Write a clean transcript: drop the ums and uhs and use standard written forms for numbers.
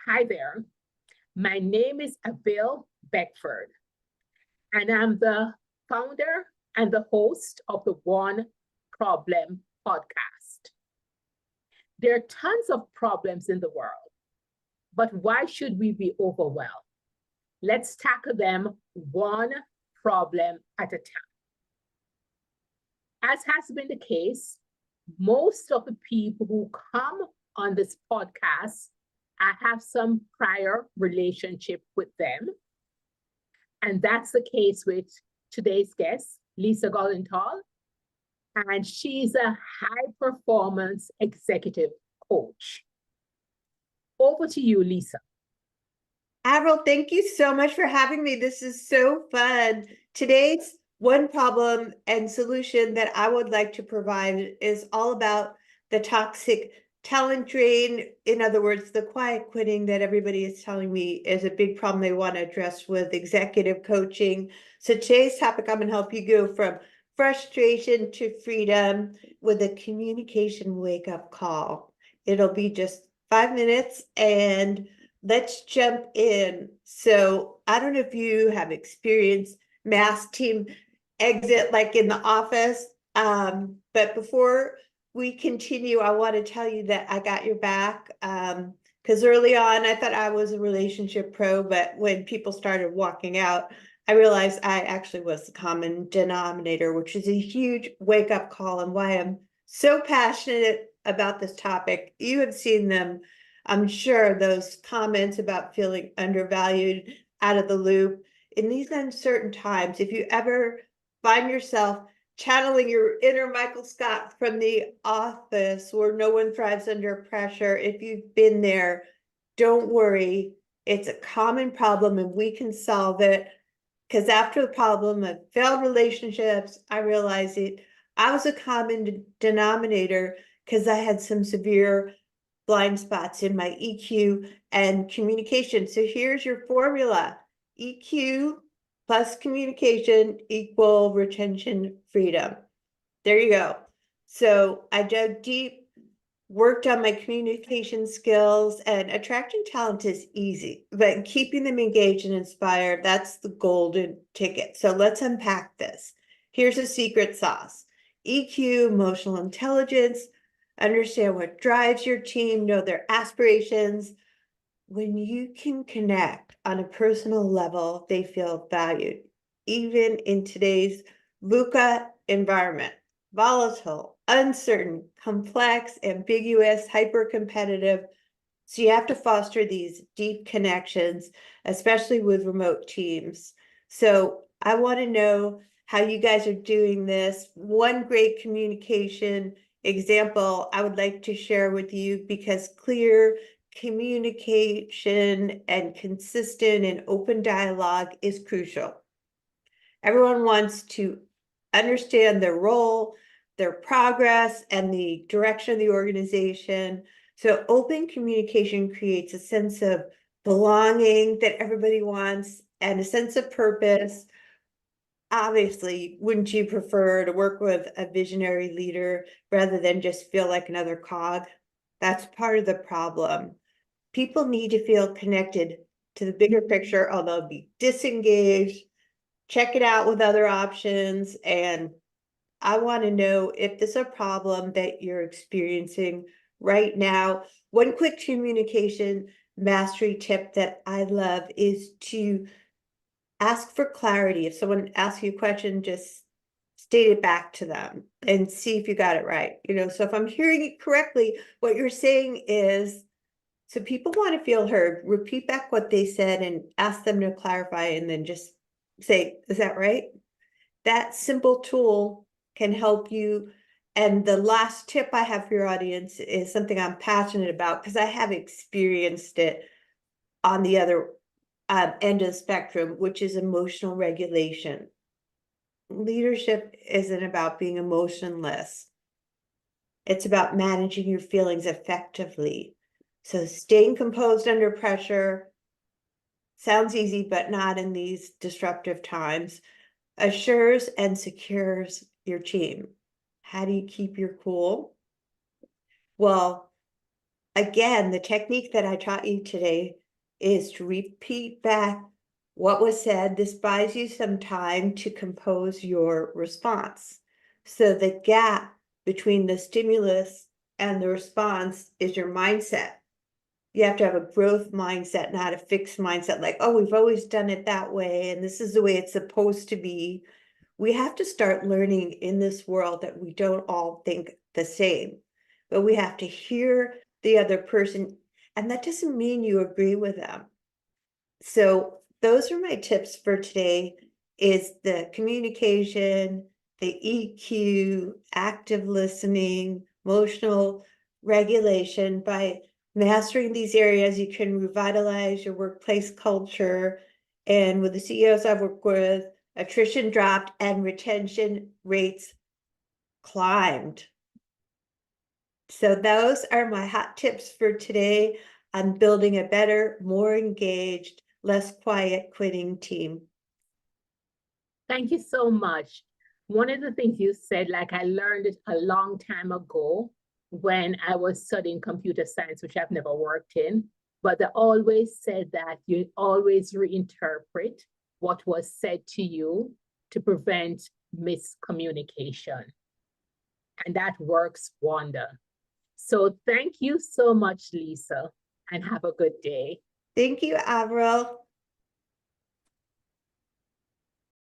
Hi there. My name is Avil Beckford, and I'm the founder and the host of the One Problem Podcast. There are tons of problems in the world, but why should we be overwhelmed? Let's tackle them one problem at a time. As has been the case, most of the people who come on this podcast, I have some prior relationship with them. And that's the case with today's guest, Lisa Goldenthal. And she's a high performance executive coach. Over to you, Lisa. Avril, thank you so much for having me. This is so fun. Today's one problem and solution that I would like to provide is all about the toxic talent drain. In other words, the quiet quitting that everybody is telling me is a big problem they want to address with executive coaching. So today's topic, I'm going to help you go from frustration to freedom with a communication wake-up call. It'll be just 5 minutes and let's jump in. So I don't know if you have experienced mass team exit like in the office, but before we continue, I want to tell you that I got your back. Because early on, I thought I was a relationship pro, but when people started walking out, I realized I actually was the common denominator, which is a huge wake-up call and why I'm so passionate about this topic. You have seen them, I'm sure, those comments about feeling undervalued, out of the loop. In these uncertain times, if you ever find yourself channeling your inner Michael Scott from The Office, where no one thrives under pressure, if you've been there, don't worry. It's a common problem and we can solve it. Because after the problem of failed relationships, I realized I was a common denominator because I had some severe blind spots in my EQ and communication. So here's your formula. EQ plus communication equal retention freedom. There you go. So I dug deep, worked on my communication skills, and attracting talent is easy, but keeping them engaged and inspired, that's the golden ticket. So let's unpack this. Here's a secret sauce. EQ, emotional intelligence, understand what drives your team, know their aspirations. When you can connect on a personal level, they feel valued, even in today's VUCA environment. Volatile, uncertain, complex, ambiguous, hyper-competitive. So you have to foster these deep connections, especially with remote teams. So I want to know how you guys are doing this. One great communication example I would like to share with you, because clear communication and consistent and open dialogue is crucial. Everyone wants to understand their role, their progress, and the direction of the organization. So open communication creates a sense of belonging that everybody wants and a sense of purpose. Obviously, wouldn't you prefer to work with a visionary leader rather than just feel like another cog? That's part of the problem. People need to feel connected to the bigger picture, although be disengaged, check it out with other options. And I want to know if this is a problem that you're experiencing right now. One quick communication mastery tip that I love is to ask for clarity. If someone asks you a question, just state it back to them and see if you got it right. So if I'm hearing it correctly, what you're saying is, so people want to feel heard, repeat back what they said and ask them to clarify, and then just say, is that right? That simple tool can help you. And the last tip I have for your audience is something I'm passionate about because I have experienced it on the other end of the spectrum, which is emotional regulation. Leadership isn't about being emotionless. It's about managing your feelings effectively. So staying composed under pressure sounds easy, but not in these disruptive times. Assures and secures your team. How do you keep your cool? Well, again, the technique that I taught you today is to repeat back what was said. This buys you some time to compose your response. So the gap between the stimulus and the response is your mindset. You have to have a growth mindset, not a fixed mindset, like, oh, we've always done it that way, and this is the way it's supposed to be. We have to start learning in this world that we don't all think the same, but we have to hear the other person, and that doesn't mean you agree with them. So those are my tips for today, is the communication, the EQ, active listening, emotional regulation. By mastering these areas, you can revitalize your workplace culture. And with the CEOs I've worked with, attrition dropped and retention rates climbed. So those are my hot tips for today on building a better, more engaged, less quiet quitting team. Thank you so much. One of the things you said, like I learned it a long time ago when I was studying computer science, which I've never worked in, but they always said that you always reinterpret what was said to you to prevent miscommunication. And that works wonder. So thank you so much, Lisa, and have a good day. Thank you, Avril.